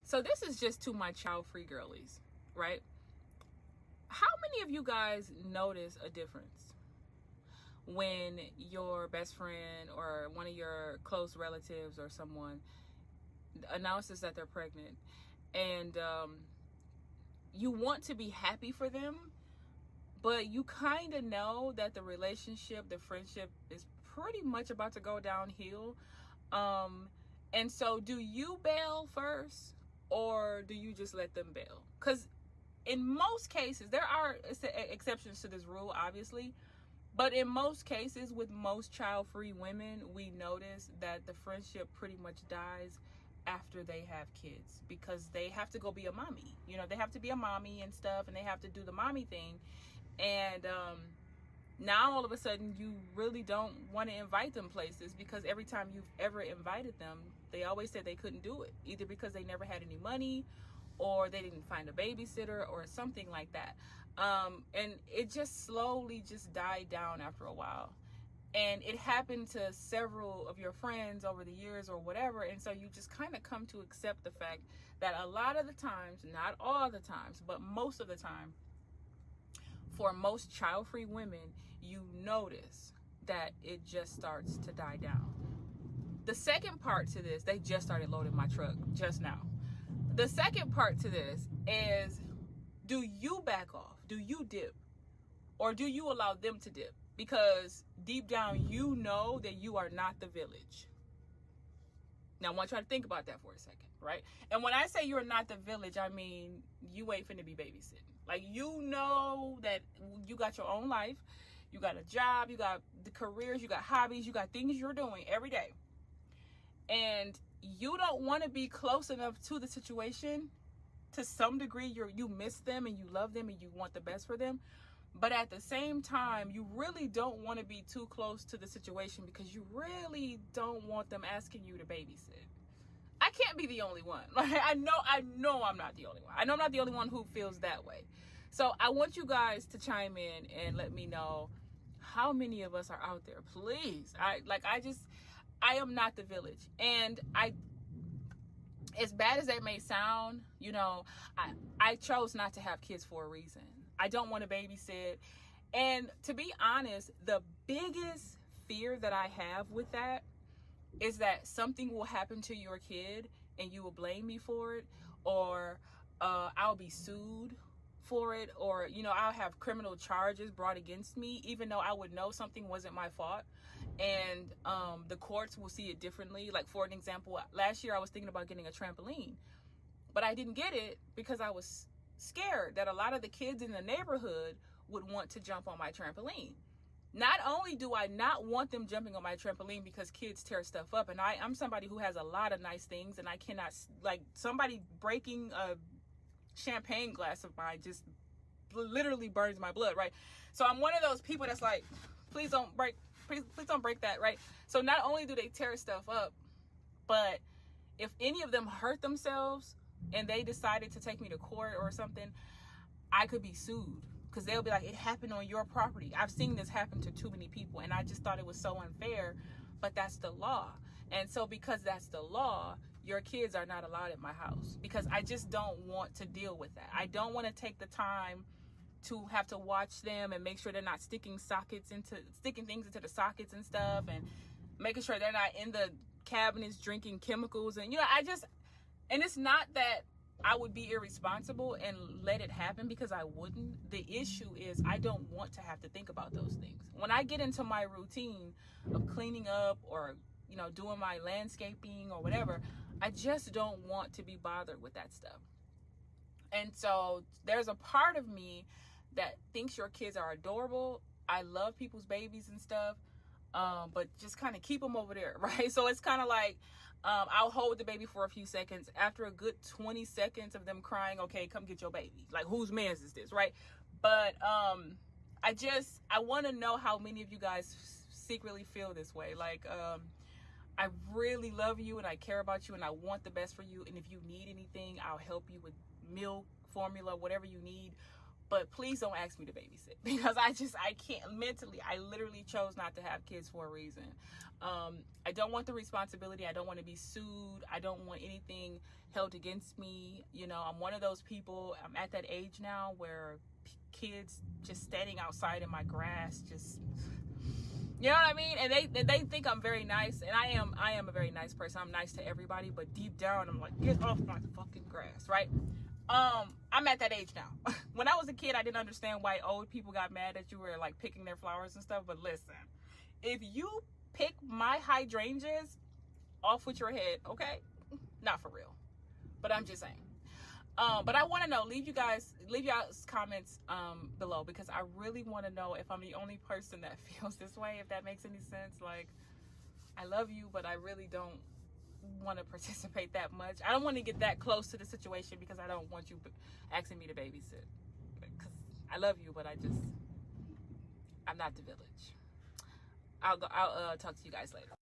So this is just to my child-free girlies, right? How many of you guys notice a difference when your best friend or one of your close relatives or someone announces that they're pregnant, and you want to be happy for them, but you kind of know that the relationship, the friendship is pretty much about to go downhill? And so do you bail first, or do you just let them bail? Because in most cases, there are exceptions to this rule, obviously, but in most cases, with most child-free women, we notice that the friendship pretty much dies after they have kids, because they have to go be a mommy. You know, they have to be a mommy and stuff, and they have to do the mommy thing. And now all of a sudden you really don't want to invite them places, because every time you've ever invited them, they always said they couldn't do it, either because they never had any money, or they didn't find a babysitter, or something like that. And it just slowly just died down after a while. And it happened to several of your friends over the years or whatever. And so you just kind of come to accept the fact that a lot of the times, not all the times, but most of the time, for most child-free women, you notice that it just starts to die down. The second part to this, they just started loading my truck just now. The second part to this is, do you back off? Do you dip? Or do you allow them to dip? Because deep down, you know that you are not the village. Now, I want you to think about that for a second, right? And when I say you're not the village, I mean, you ain't finna be babysitting. Like, you know that you got your own life. You got a job. You got the careers. You got hobbies. You got things you're doing every day. And you don't want to be close enough to the situation. To some degree, you miss them and you love them and you want the best for them. But at the same time, you really don't want to be too close to the situation, because you really don't want them asking you to babysit. I can't be the only one. Like, I know I'm not the only one. I know I'm not the only one who feels that way. So I want you guys to chime in and let me know how many of us are out there. Please. I am not the village. And as bad as that may sound, you know, I chose not to have kids for a reason. I don't want to babysit. And to be honest, the biggest fear that I have with that is that something will happen to your kid and you will blame me for it, or I'll be sued for it, or, you know, I'll have criminal charges brought against me, even though I would know something wasn't my fault. And the courts will see it differently. Like, for an example, last year I was thinking about getting a trampoline, but I didn't get it because I was scared that a lot of the kids in the neighborhood would want to jump on my trampoline. Not only do I not want them jumping on my trampoline because kids tear stuff up, and I'm somebody who has a lot of nice things, and I cannot, like, somebody breaking a champagne glass of mine just literally burns my blood, right? So I'm one of those people that's like, please don't break that, right? So not only do they tear stuff up, but if any of them hurt themselves and they decided to take me to court or something, I could be sued, because they'll be like, it happened on your property. I've seen this happen to too many people, and I just thought it was so unfair, but that's the law. And so because that's the law, your kids are not allowed at my house, because I just don't want to deal with that. I don't want to take the time to have to watch them and make sure they're not sticking things into the sockets and stuff, and making sure they're not in the cabinets drinking chemicals. And, you know, and it's not that I would be irresponsible and let it happen, because I wouldn't. The issue is I don't want to have to think about those things. When I get into my routine of cleaning up, or, you know, doing my landscaping or whatever, I just don't want to be bothered with that stuff. And so there's a part of me that thinks your kids are adorable. I love people's babies and stuff. But just kind of keep them over there, right? So it's kind of like, I'll hold the baby for a few seconds. After a good 20 seconds of them crying, okay, come get your baby. Like, whose man's is this, right? But I want to know how many of you guys secretly feel this way. Like, I really love you and I care about you and I want the best for you. And if you need anything, I'll help you with milk, formula, whatever you need. But please don't ask me to babysit, because I can't mentally. I literally chose not to have kids for a reason. I don't want the responsibility. I don't want to be sued. I don't want anything held against me. You know, I'm one of those people. I'm at that age now where kids just standing outside in my grass, just, you know what I mean? And they think I'm very nice, and I am a very nice person. I'm nice to everybody, but deep down I'm like, get off my fucking grass, right? I'm at that age now. When I was a kid, I didn't understand why old people got mad that you were like picking their flowers and stuff. But listen, if you pick my hydrangeas, off with your head, okay? Not for real, but I'm just saying. But I want to know, leave you guys comments below, because I really want to know if I'm the only person that feels this way, if that makes any sense. Like, I love you, but I really don't want to participate that much. I don't want to get that close to the situation, because I don't want you asking me to babysit, because I love you, but I'm not the village. I'll talk to you guys later.